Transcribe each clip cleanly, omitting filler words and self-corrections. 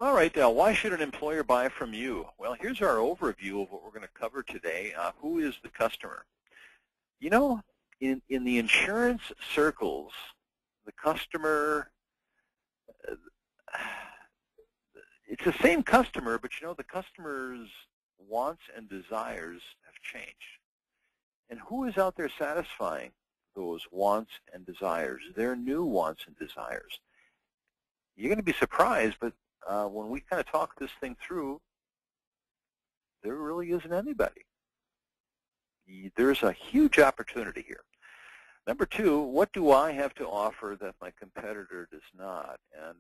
All right, why should an employer buy from you? Well, here's our overview of what we're going to cover today. Who is the customer? You know, in the insurance circles, the customer, uh, it's the same customer, but the customer's wants and desires have changed. And who is out there satisfying those wants and desires, their new wants and desires? You're going to be surprised, but when we kind of talk this thing through, there really isn't anybody. There's a huge opportunity here. Number two, what do I have to offer that my competitor does not, and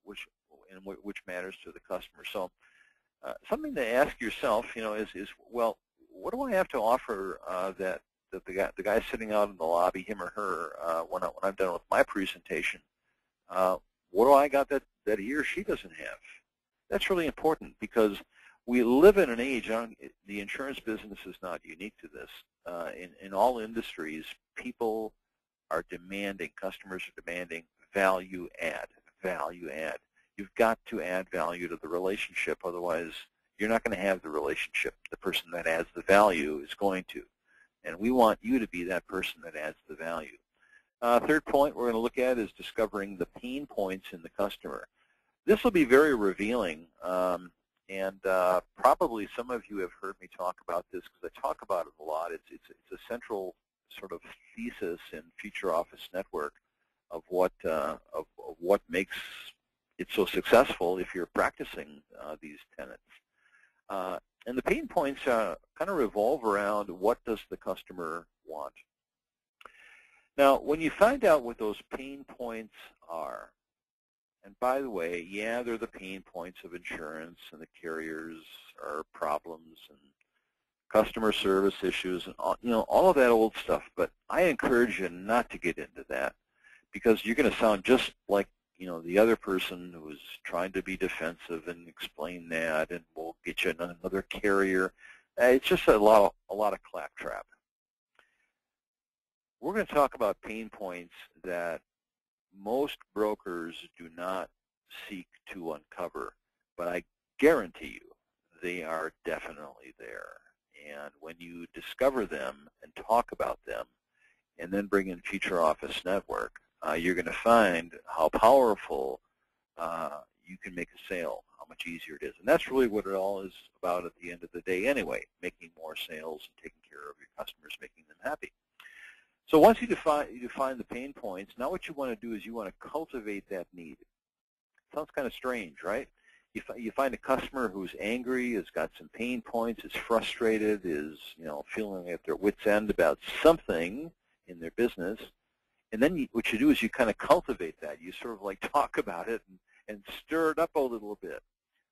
which matters to the customer? So something to ask yourself, is well, what do I have to offer that the guy sitting out in the lobby, him or her, when I'm done with my presentation, what do I got that he or she doesn't have? That's really important because we live in an age, the insurance business is not unique to this. In all industries, people are demanding, customers are demanding value add, value add. You've got to add value to the relationship, otherwise you're not going to have the relationship. The person that adds the value is going to. And we want you to be that person that adds the value. Third point we're going to look at is discovering the pain points in the customer. This will be very revealing, and probably some of you have heard me talk about this because I talk about it a lot. It's a central sort of thesis in FutureOffice Network of what makes it so successful if you're practicing these tenets. And the pain points kind of revolve around what does the customer want. Now, when you find out what those pain points are, and by the way, yeah, they're the pain points of insurance, and the carriers are problems, and customer service issues, and all of that old stuff. But I encourage you not to get into that because you're going to sound just like the other person who is trying to be defensive and explain that, and we'll get you another carrier. It's just a lot of claptrap. We're going to talk about pain points that most brokers do not seek to uncover, but I guarantee you they are definitely there. And when you discover them and talk about them and then bring in FutureOffice Network, you're going to find how powerful you can make a sale, how much easier it is. And that's really what it all is about at the end of the day anyway, making more sales and taking care of your customers, making them happy. So once you define the pain points, now what you want to do is you want to cultivate that need. Sounds kind of strange, right? You find a customer who's angry, has got some pain points, is frustrated, is feeling at their wit's end about something in their business, and then what you do is you kind of cultivate that. You sort of like talk about it and stir it up a little bit.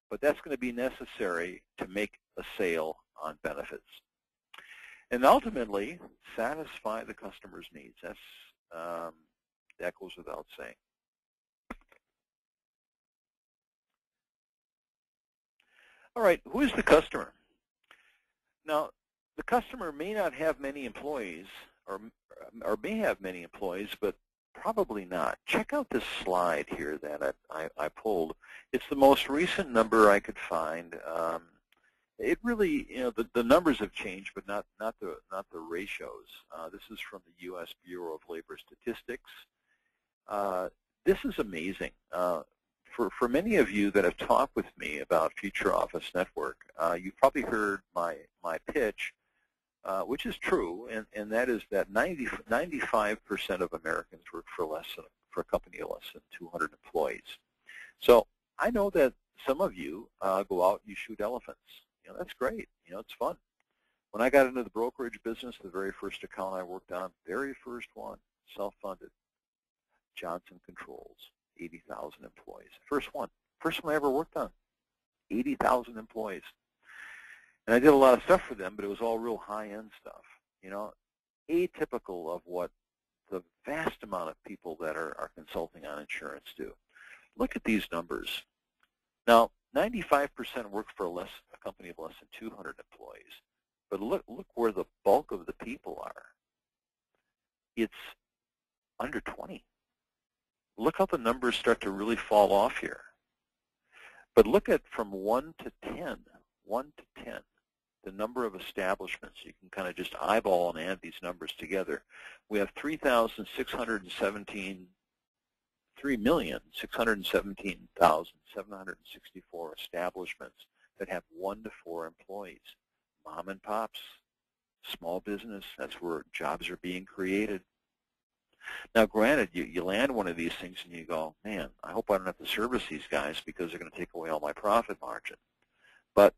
But that's going to be necessary to make a sale on benefits. And ultimately, satisfy the customer's needs. That goes without saying. All right, who is the customer? Now, the customer may not have many employees, or may have many employees, but probably not. Check out this slide here that I pulled. It's the most recent number I could find. It really, the numbers have changed, but not the ratios. This is from the U.S. Bureau of Labor Statistics. This is amazing. For many of you that have talked with me about FutureOffice Network, you've probably heard my pitch, which is true, and that is that 95% of Americans work for a company of less than 200 employees. So I know that some of you go out and you shoot elephants. That's great. It's fun. When I got into the brokerage business, the very first account I worked on, very first one, self-funded, Johnson Controls, 80,000 employees. First one I ever worked on, 80,000 employees. And I did a lot of stuff for them, but it was all real high-end stuff, atypical of what the vast amount of people that are consulting on insurance do. Look at these numbers. Now, 95% work for a company of less than 200 employees. But look where the bulk of the people are. It's under 20. Look how the numbers start to really fall off here. But look at from 1 to 10, 1 to 10, the number of establishments. You can kind of just eyeball and add these numbers together. We have 3,617,764 establishments that have 1 to 4 employees. Mom and pops, small business, that's where jobs are being created. Now, granted, you land one of these things and you go, man, I hope I don't have to service these guys because they're going to take away all my profit margin. But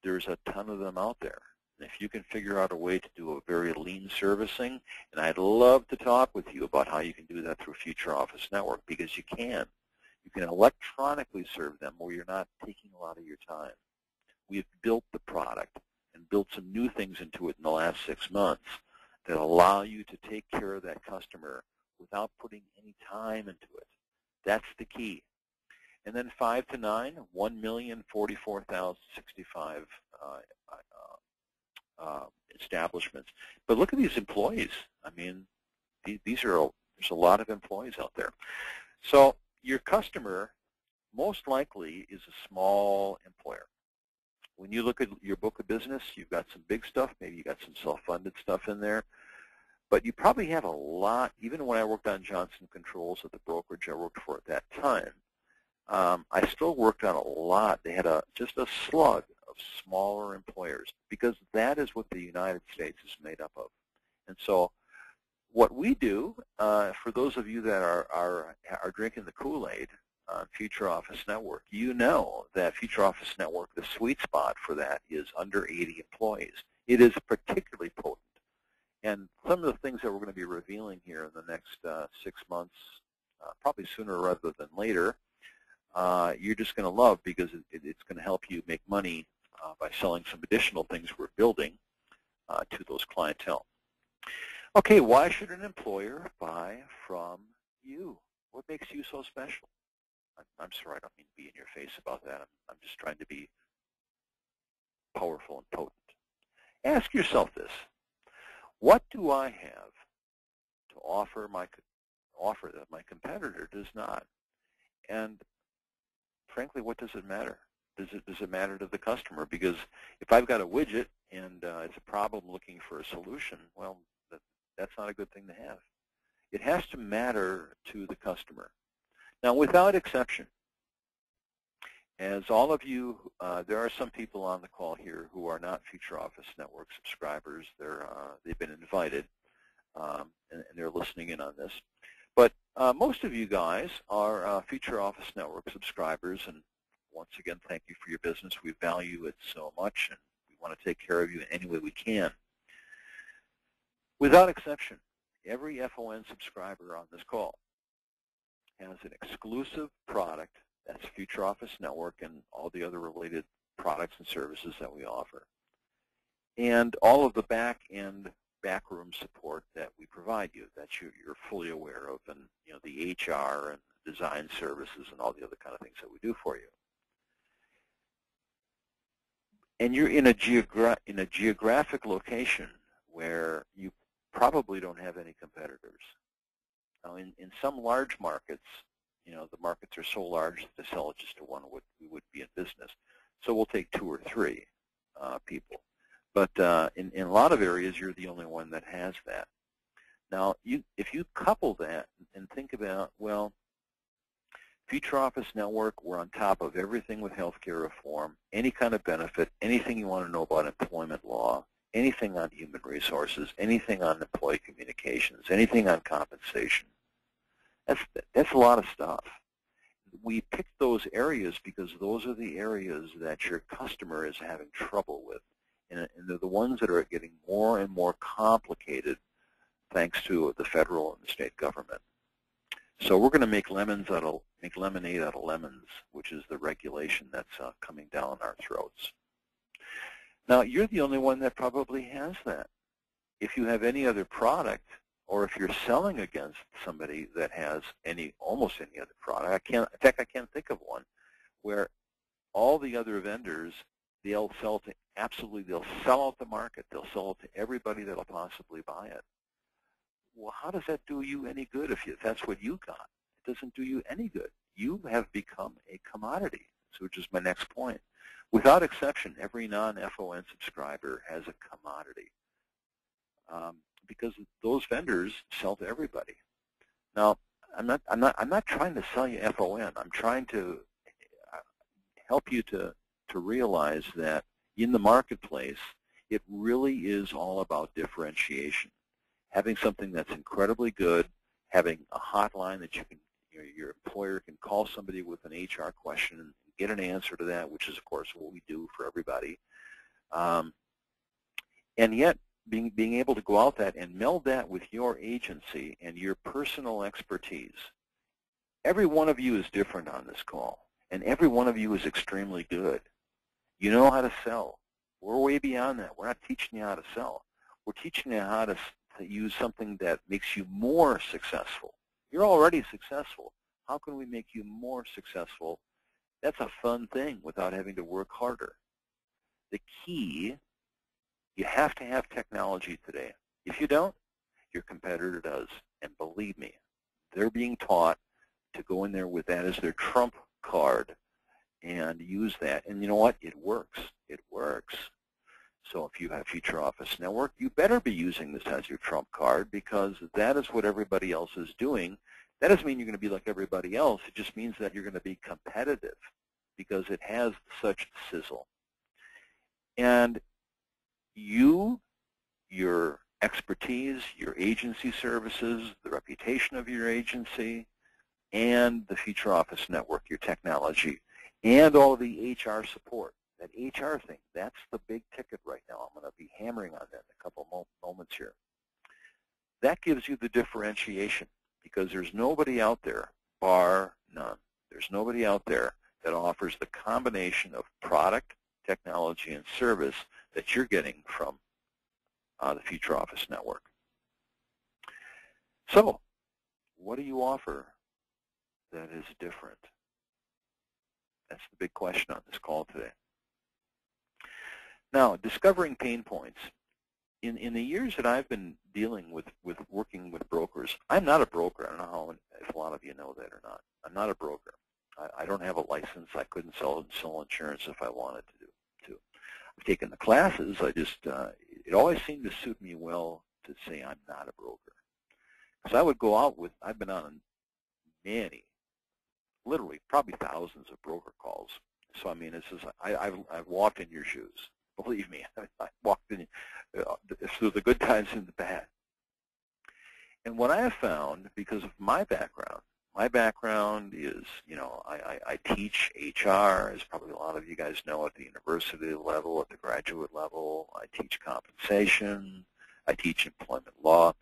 there's a ton of them out there. And if you can figure out a way to do a very lean servicing, and I'd love to talk with you about how you can do that through FutureOffice Network, because you can. You can electronically serve them where you're not taking a lot of your time. We've built the product and built some new things into it in the last 6 months that allow you to take care of that customer without putting any time into it. That's the key. And then 5 to 9, 1,044,065 establishments. But look at these employees. I mean, there's a lot of employees out there. So your customer most likely is a small employer. When you look at your book of business, you've got some big stuff. Maybe you got some self-funded stuff in there. But you probably have a lot. Even when I worked on Johnson Controls at the brokerage I worked for at that time, I still worked on a lot. They had just a slug of smaller employers, because that is what the United States is made up of. And so what we do, for those of you that are drinking the Kool-Aid on FutureOffice Network, you know that FutureOffice Network, the sweet spot for that is under 80 employees. It is particularly potent. And some of the things that we're going to be revealing here in the next 6 months, probably sooner rather than later, you're just going to love, because it's going to help you make money by selling some additional things we're building to those clientele. Okay, why should an employer buy from you? What makes you so special? I'm sorry, I don't mean to be in your face about that. I'm just trying to be powerful and potent. Ask yourself this: what do I have to offer that my competitor does not? And frankly, what does it matter? Does it matter to the customer? Because if I've got a widget and it's a problem looking for a solution, well, that's not a good thing to have. It has to matter to the customer. Now, without exception, as all of you, there are some people on the call here who are not FutureOffice Network subscribers. They've been invited, and they're listening in on this. But most of you guys are FutureOffice Network subscribers, and once again, thank you for your business. We value it so much, and we want to take care of you in any way we can. Without exception, every FON subscriber on this call has an exclusive product. That's FutureOffice Network and all the other related products and services that we offer, and all of the back-end backroom support that we provide you, that you're fully aware of, and the HR and design services and all the other kind of things that we do for you. And you're in a geographic location where you probably don't have any competitors. Now, in some large markets, the markets are so large that to sell it just to one we would be in business. So we'll take 2 or 3 people. But in a lot of areas, you're the only one that has that. Now, if you couple that and think about, well, FutureOffice Network, we're on top of everything with healthcare reform, any kind of benefit, anything you want to know about employment law, anything on human resources, anything on employee communications, anything on compensation. That's a lot of stuff. We picked those areas because those are the areas that your customer is having trouble with. And they're the ones that are getting more and more complicated thanks to the federal and the state government. So we're going to make lemonade out of lemons, which is the regulation that's coming down our throats. Now, you're the only one that probably has that. If you have any other product, or if you're selling against somebody that has almost any other product, in fact, I can't think of one, where all the other vendors, they'll sell out the market. They'll sell it to everybody that'll possibly buy it. Well, how does that do you any good if that's what you got? It doesn't do you any good. You have become a commodity. which is my next point. Without exception, every non-FON subscriber has a commodity because those vendors sell to everybody. Now, I'm not trying to sell you FON. I'm trying to help you to realize that in the marketplace, it really is all about differentiation. Having something that's incredibly good, having a hotline that you can, your employer can call somebody with an HR question and get an answer to that, which is, of course, what we do for everybody. And yet, being able to go out that and meld that with your agency and your personal expertise. Every one of you is different on this call, and every one of you is extremely good. You know how to sell. We're way beyond that. We're not teaching you how to sell. We're teaching you how to use something that makes you more successful. You're already successful. How can we make you more successful? That's a fun thing without having to work harder. The key, you have to have technology today. If you don't, your competitor does. And believe me, they're being taught to go in there with that as their trump card and use that. And you know what? It works. It works. So if you have FutureOffice Network, you better be using this as your trump card because that is what everybody else is doing. That doesn't mean you're going to be like everybody else. It just means that you're going to be competitive because it has such sizzle. And you, your expertise, your agency services, the reputation of your agency, and the FutureOffice Network, your technology, and all of the HR support. That HR thing, that's the big ticket right now. I'm going to be hammering on that in a couple moments here. That gives you the differentiation because there's nobody out there, bar none. There's nobody out there that offers the combination of product, technology, and service that you're getting from the FutureOffice Network. So, what do you offer that is different? That's the big question on this call today. Now, discovering pain points. In the years that I've been dealing with working with brokers, I'm not a broker. I don't know if a lot of you know that or not. I'm not a broker. I don't have a license. I couldn't sell insurance if I wanted to. I've taken the classes. It always seemed to suit me well to say I'm not a broker. Because I would go out with, I've been on many, literally probably thousands of broker calls. So I mean, I've walked in your shoes. Believe me, I walked in through the good times and the bad. And what I have found, because of my background is, I teach HR, as probably a lot of you guys know, at the university level, at the graduate level. I teach compensation. I teach employment law.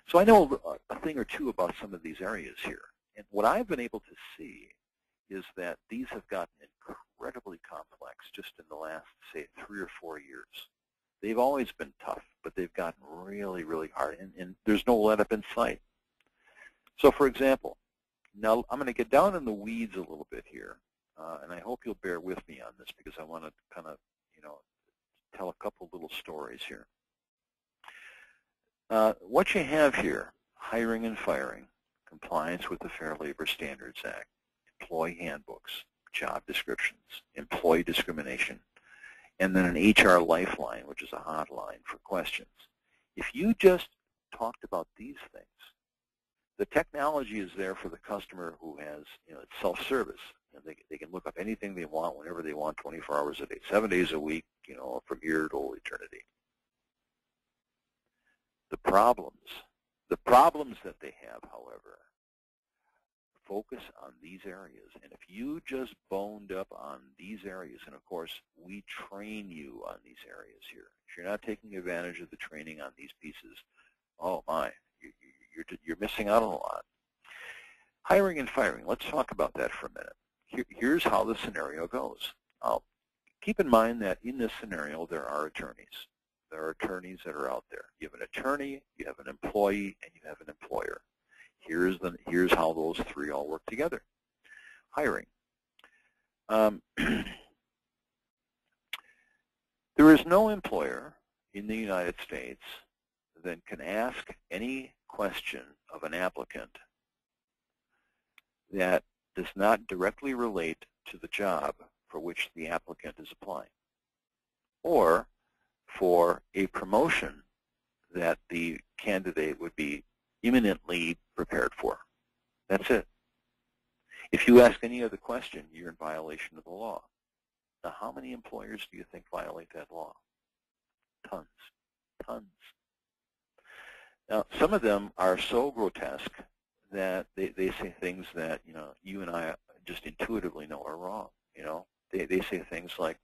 So I know a thing or two about some of these areas here. And what I've been able to see is that these have gotten incredibly complex just in the last, say, 3 or 4 years. They've always been tough, but they've gotten really, really hard, and there's no let-up in sight. So, for example, now I'm going to get down in the weeds a little bit here, and I hope you'll bear with me on this because I want to kind of, tell a couple little stories here. What you have here, hiring and firing, compliance with the Fair Labor Standards Act, employee handbooks, job descriptions, employee discrimination, and then an HR lifeline, which is a hotline for questions. If you just talked about these things, the technology is there for the customer who has, it's self-service. They can look up anything they want, whenever they want, 24 hours a day, 7 days a week, from here to old eternity. The problems that they have, however, focus on these areas. And if you just boned up on these areas, and of course, we train you on these areas here. If you're not taking advantage of the training on these pieces, oh my, you're missing out on a lot. Hiring and firing, let's talk about that for a minute. Here's how the scenario goes. Keep in mind that in this scenario, there are attorneys. There are attorneys that are out there. You have an attorney, you have an employee, and you have an employer. Here's how those three all work together. Hiring. There is no employer in the United States that can ask any question of an applicant that does not directly relate to the job for which the applicant is applying, or for a promotion that the candidate would be imminently prepared for. That's it. If you ask any other question, you're in violation of the law. Now, how many employers do you think violate that law? Tons. Tons. Now, some of them are so grotesque that they say things that, you know, you and I just intuitively know are wrong. You know, they say things like,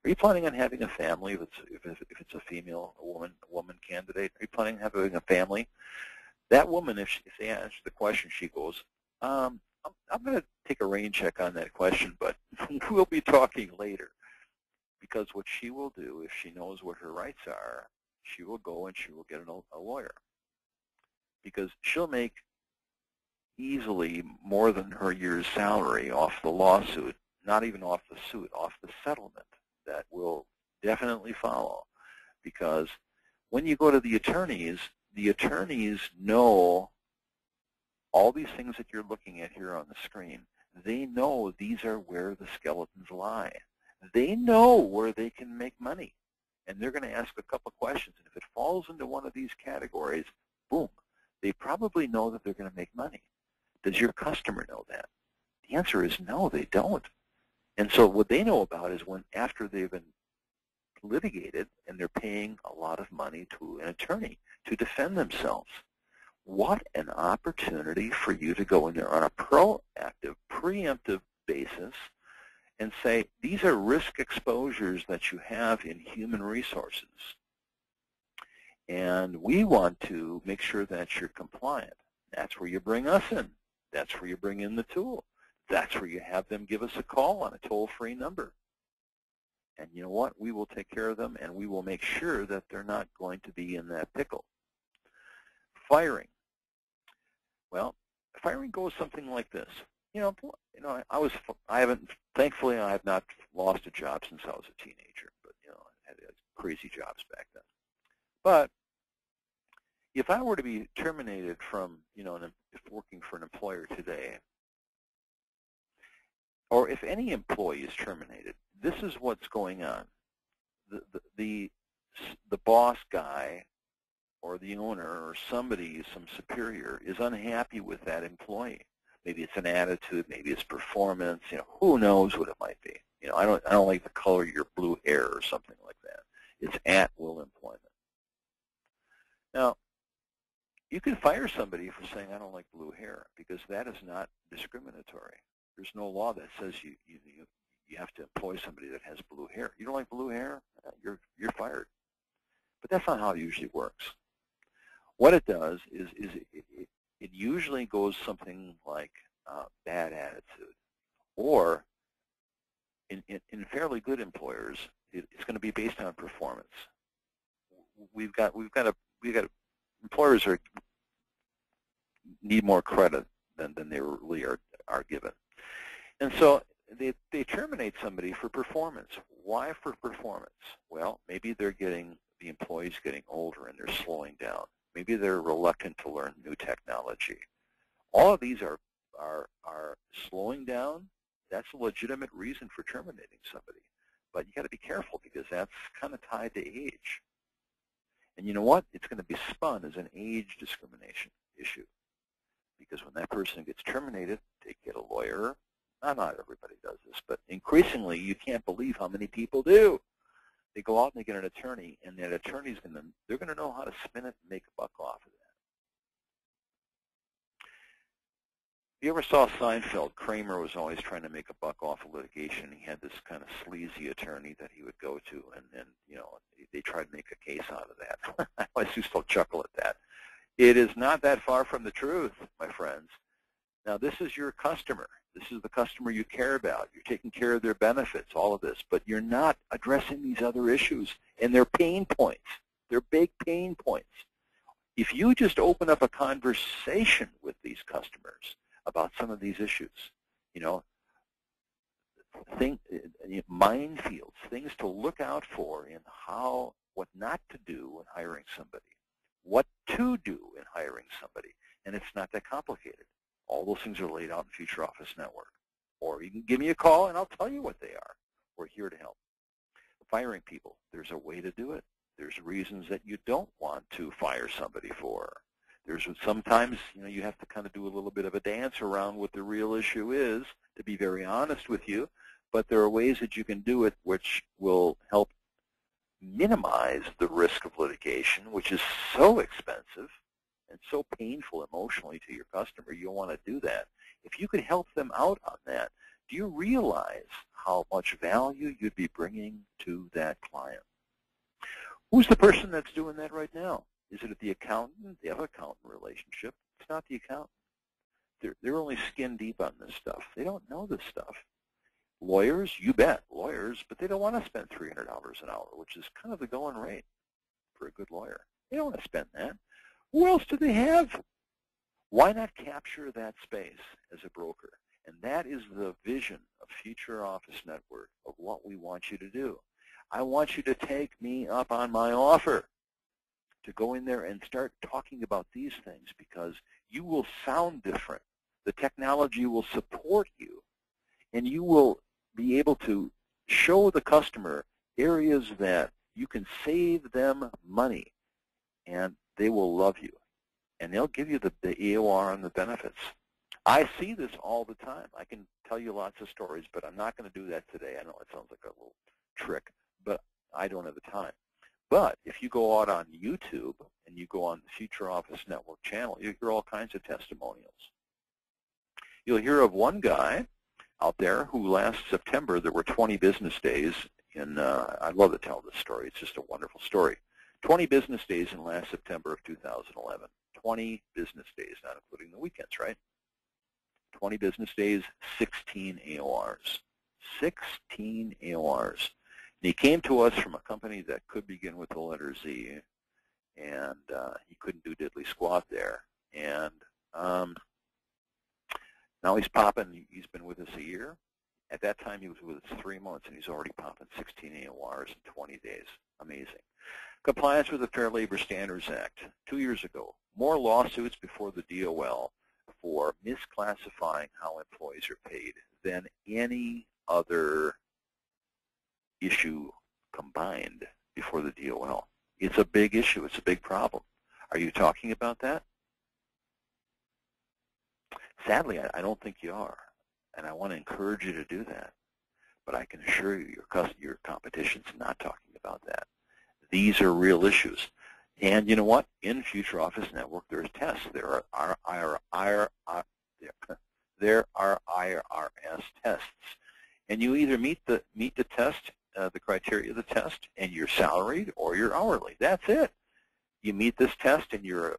are you planning on having a family if it's a female, a woman candidate? Are you planning on having a family? That woman, if they answer the question, she goes, I'm going to take a rain check on that question, but we'll be talking later. Because what she will do, if she knows what her rights are, she will go and she will get a lawyer. Because she'll make easily more than her year's salary off the lawsuit, not even off the suit, off the settlement that will definitely follow. Because when you go to the attorneys know all these things that you're looking at here on the screen. They know these are where the skeletons lie. They know where they can make money. And they're going to ask a couple questions. And if it falls into one of these categories, boom, they probably know that they're going to make money. Does your customer know that? The answer is no, they don't. And so what they know about is when after they've been litigated and they're paying a lot of money to an attorney to defend themselves. What an opportunity for you to go in there on a proactive, preemptive basis and say, these are risk exposures that you have in human resources. And we want to make sure that you're compliant. That's where you bring us in. That's where you bring in the tool. That's where you have them give us a call on a toll-free number. And you know what? We will take care of them, and we will make sure that they're not going to be in that pickle. Firing. Well, firing goes something like this. Thankfully, I have not lost a job since I was a teenager, but I had crazy jobs back then. But if I were to be terminated from, if working for an employer today, or if any employee is terminated, this is what's going on. The boss guy or the owner or somebody, some superior, is unhappy with that employee. Maybe it's an attitude, maybe it's performance, who knows what it might be. I don't like the color of your blue hair or something like that. It's at-will employment. Now, you can fire somebody for saying, I don't like blue hair, because that is not discriminatory. There's no law that says you have to employ somebody that has blue hair. You don't like blue hair? You're fired. But that's not how it usually works. What it does is it usually goes something like bad attitude, or in fairly good employers, it's going to be based on performance. We've got employers need more credit than they really are given, and so they terminate somebody for performance. Why for performance? Well, maybe the employee's getting older and they're slowing down. Maybe they're reluctant to learn new technology. All of these are slowing down. That's a legitimate reason for terminating somebody. But you got to be careful, because that's kind of tied to age. And you know what? It's going to be spun as an age discrimination issue. Because when that person gets terminated, they get a lawyer. Not everybody does this, but increasingly you can't believe how many people do. They go out and they get an attorney, and that attorney's they're going to know how to spin it and make a buck off of that. If you ever saw Seinfeld, Kramer was always trying to make a buck off of litigation. He had this kind of sleazy attorney that he would go to, and they tried to make a case out of that. I always used to chuckle at that. It is not that far from the truth, my friends. Now, this is your customer. This is the customer you care about. You're taking care of their benefits, all of this, but you're not addressing these other issues and their pain points. They're big pain points. If you just open up a conversation with these customers about some of these issues, minefields, things to look out for in what not to do when hiring somebody, what to do in hiring somebody, and it's not that complicated. All those things are laid out in FutureOffice Network. Or you can give me a call and I'll tell you what they are. We're here to help. Firing people, there's a way to do it. There's reasons that you don't want to fire somebody for. There's sometimes, you have to kind of do a little bit of a dance around what the real issue is, to be very honest with you. But there are ways that you can do it which will help minimize the risk of litigation, which is so expensive and so painful emotionally to your customer. You don't want to do that. If you could help them out on that, do you realize how much value you'd be bringing to that client? Who's the person that's doing that right now? Is it the accountant? They have an accountant relationship. It's not the accountant. They're only skin deep on this stuff. They don't know this stuff. Lawyers, you bet, lawyers, but they don't want to spend $300 an hour, which is kind of the going rate for a good lawyer. They don't want to spend that. Who else do they have? Why not capture that space as a broker? And that is the vision of FutureOffice Network, of what we want you to do. I want you to take me up on my offer to go in there and start talking about these things, because you will sound different. The technology will support you, and you will be able to show the customer areas that you can save them money, and they will love you. And they'll give you the EOR and the benefits. I see this all the time. I can tell you lots of stories, but I'm not going to do that today. I know it sounds like a little trick, but I don't have the time. But if you go out on YouTube and you go on the FutureOffice Network channel, you hear all kinds of testimonials. You'll hear of one guy out there who last September, there were 20 business days in, I love to tell this story. It's just a wonderful story. 20 business days in last September of 2011. 20 business days, not including the weekends, right? 20 business days, 16 AORs. 16 AORs. And he came to us from a company that could begin with the letter Z, and he couldn't do diddly squat there. And now he's popping. He's been with us a year. At that time, he was with us 3 months, and he's already popping 16 AORs in 20 days. Amazing. Compliance with the Fair Labor Standards Act. 2 years ago, more lawsuits before the DOL for misclassifying how employees are paid than any other issue combined before the DOL. It's a big issue. It's a big problem. Are you talking about that? Sadly, I don't think you are, and I want to encourage you to do that. But I can assure you, your competition's not talking about that. These are real issues. And you know what? In FutureOffice Network, there's tests. There are IRS tests, and you either meet the test, the criteria of the test, and you're salaried or you're hourly. That's it. You meet this test, and you're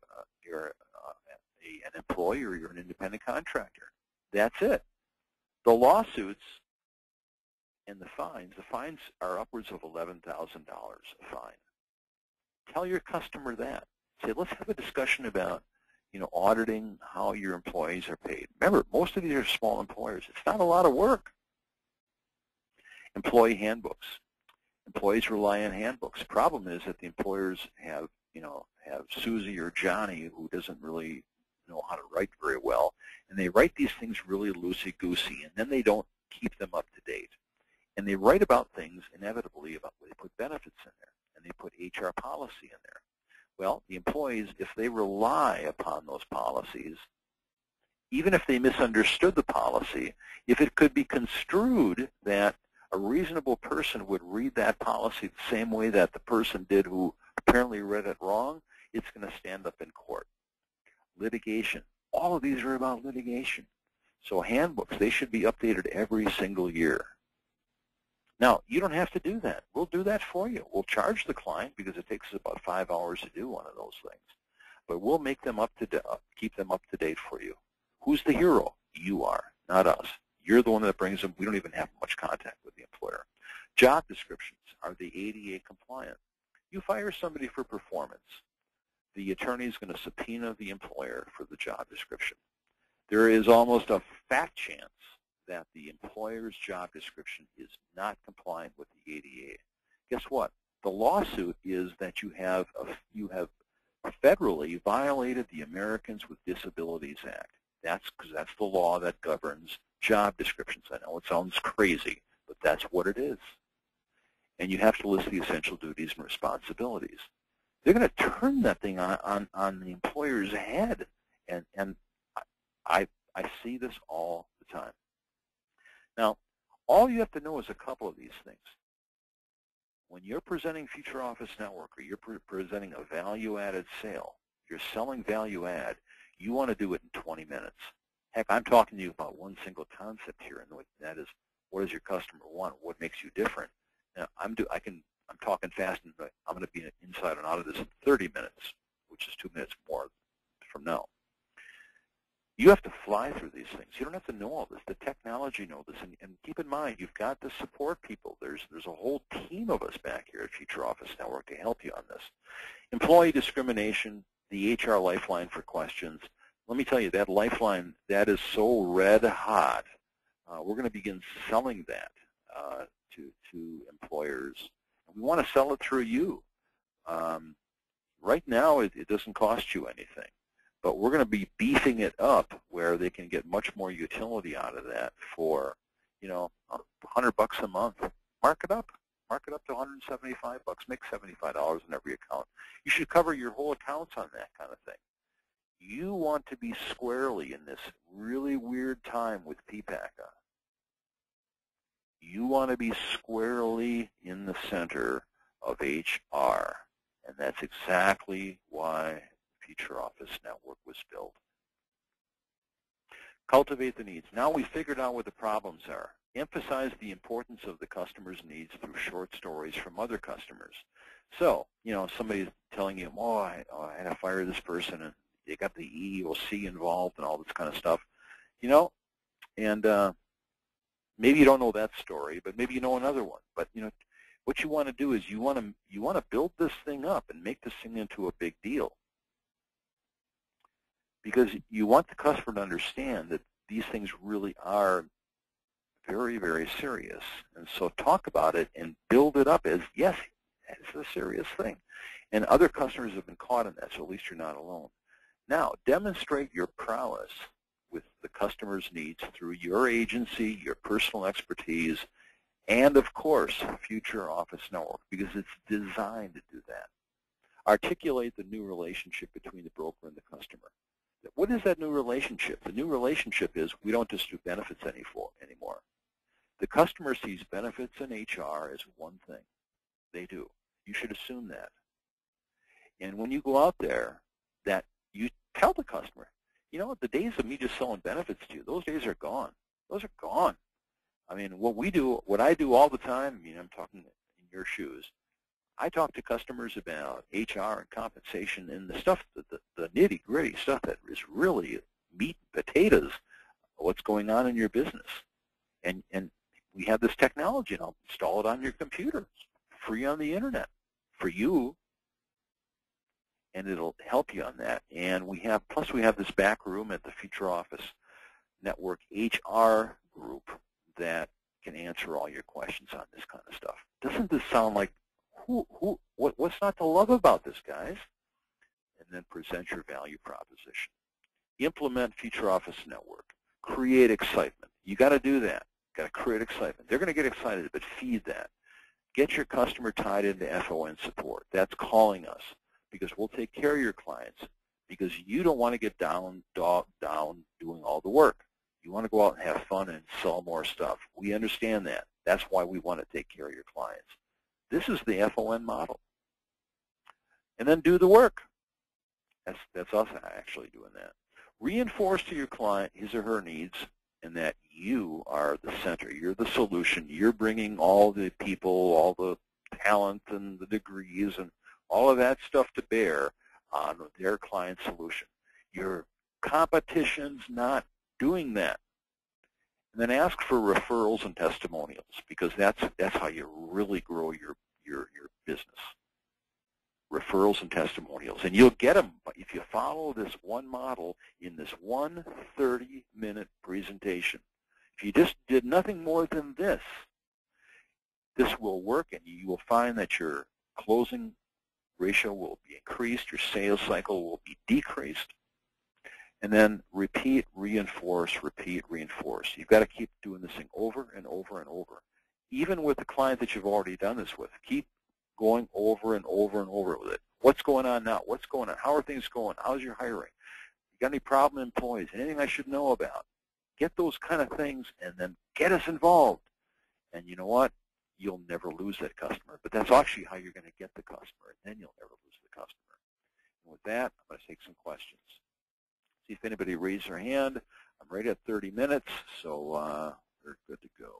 an employee or you're an independent contractor. That's it. The lawsuits and the fines are upwards of $11,000 a fine. Tell your customer that. Say, let's have a discussion about, auditing how your employees are paid. Remember, most of these are small employers. It's not a lot of work. Employee handbooks. Employees rely on handbooks. Problem is that the employers have Susie or Johnny who doesn't really know how to write very well, and they write these things really loosey-goosey, and then they don't keep them up to date. And they write about things inevitably about they put benefits in there, and they put HR policy in there. Well, the employees, if they rely upon those policies, even if they misunderstood the policy, if it could be construed that a reasonable person would read that policy the same way that the person did who apparently read it wrong, it's going to stand up in court. Litigation. All of these are about litigation. So handbooks, they should be updated every single year. Now, you don't have to do that. We'll do that for you. We'll charge the client because it takes us about 5 hours to do one of those things. But we'll make them keep them up to date for you. Who's the hero? You are, not us. You're the one that brings them. We don't even have much contact with the employer. Job descriptions. Are they ADA compliant? You fire somebody for performance. The attorney is going to subpoena the employer for the job description. There is almost a fat chance that the employer's job description is not compliant with the ADA. Guess what? The lawsuit is that you have federally violated the Americans with Disabilities Act. That's because that's the law that governs job descriptions. I know it sounds crazy, but That's what it is. And you have to list the essential duties and responsibilities. They're going to turn that thing on the employer's head. And I see this all the time. Now, all you have to know is a couple of these things. When you're presenting FutureOffice Network or you're presenting a value-added sale, you're selling value-add, you want to do it in 20 minutes. Heck, I'm talking to you about one single concept here, and that is, what does your customer want? What makes you different? Now, I'm talking fast, and I'm going to be inside and out of this in 30 minutes, which is 2 minutes more from now. You have to fly through these things. You don't have to know all this. The technology knows this. And keep in mind, you've got the support people. There's a whole team of us back here at FutureOffice Network to help you on this. Employee discrimination, the HR lifeline for questions. Let me tell you, that lifeline, that is so red hot. We're going to begin selling that to employers. We want to sell it through you. Right now, it doesn't cost you anything. But we're going to be beefing it up where they can get much more utility out of that for, you know, $100 a month. Mark it up to $175. Make $75 in every account. You should cover your whole accounts on that kind of thing. You want to be squarely in this really weird time with PPACA. You want to be squarely in the center of HR, and that's exactly why FutureOffice Network was built. Cultivate the needs. Now we figured out what the problems are. Emphasize the importance of the customer's needs through short stories from other customers. So, you know, somebody's telling you, oh, I had to fire this person, and they got the EEOC involved and all this kind of stuff, you know, and maybe you don't know that story, but maybe you know another one. But, you know, what you want to do is you want to build this thing up and make this thing into a big deal. Because you want the customer to understand that these things really are very, very serious. And so talk about it and build it up as, yes, it's a serious thing. And other customers have been caught in that, so at least you're not alone. Now, demonstrate your prowess with the customer's needs through your agency, your personal expertise, and, of course, FutureOffice Network, because it's designed to do that. Articulate the new relationship between the broker and the customer. What is that new relationship? The new relationship is we don't just do benefits anymore. The customer sees benefits and HR as one thing. They do. You should assume that. And when you go out there, that you tell the customer, you know, the days of me just selling benefits to you, those days are gone. Those are gone. I mean, what I do all the time, I mean, I'm talking in your shoes, I talk to customers about HR and compensation and the stuff, the nitty-gritty stuff that is really meat and potatoes, what's going on in your business. And we have this technology, and I'll install it on your computer. It's free on the internet for you, and it'll help you on that. And plus we have this back room at the FutureOffice Network HR group that can answer all your questions on this kind of stuff. Doesn't this sound like what's not to love about this, guys? And then present your value proposition. Implement FutureOffice Network. Create excitement. You got to do that. Got to create excitement. They're going to get excited, but feed that. Get your customer tied into FON support. That's calling us, because we'll take care of your clients, because you don't want to get down doing all the work. You want to go out and have fun and sell more stuff. We understand that. That's why we want to take care of your clients. This is the FON model. And then do the work. That's us actually doing that. Reinforce to your client his or her needs, and that you are the center. You're the solution. You're bringing all the people, all the talent and the degrees and all of that stuff to bear on their client solution. Your competition's not doing that. And then ask for referrals and testimonials, because that's how you really grow your business. Referrals and testimonials. And you'll get them if you follow this one model in this one 30-minute presentation. If you just did nothing more than this will work, and you will find that your closing ratio will be increased, your sales cycle will be decreased. And then repeat, reinforce, repeat, reinforce. You've got to keep doing this thing over and over and over. even with the client that you've already done this with, keep going over and over and over with it. What's going on now? What's going on? How are things going? How's your hiring? You got any problem employees? Anything I should know about? Get those kind of things and then get us involved. And you know what? You'll never lose that customer. But that's actually how you're going to get the customer, and then you'll never lose the customer. And with that, I'm going to take some questions. See if anybody raised their hand. I'm right at 30 minutes, so we're good to go.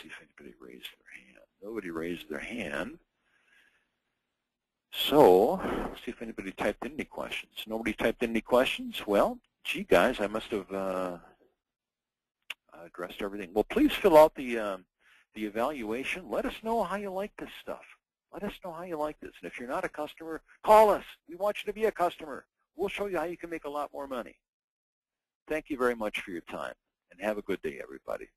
See if anybody raised their hand. Nobody raised their hand. So let's see if anybody typed in any questions. Nobody typed in any questions? Well, gee, guys, I must have addressed everything. Well, please fill out the evaluation. Let us know how you like this stuff. Let us know how you like this. And if you're not a customer, call us. We want you to be a customer. We'll show you how you can make a lot more money. Thank you very much for your time, and have a good day, everybody.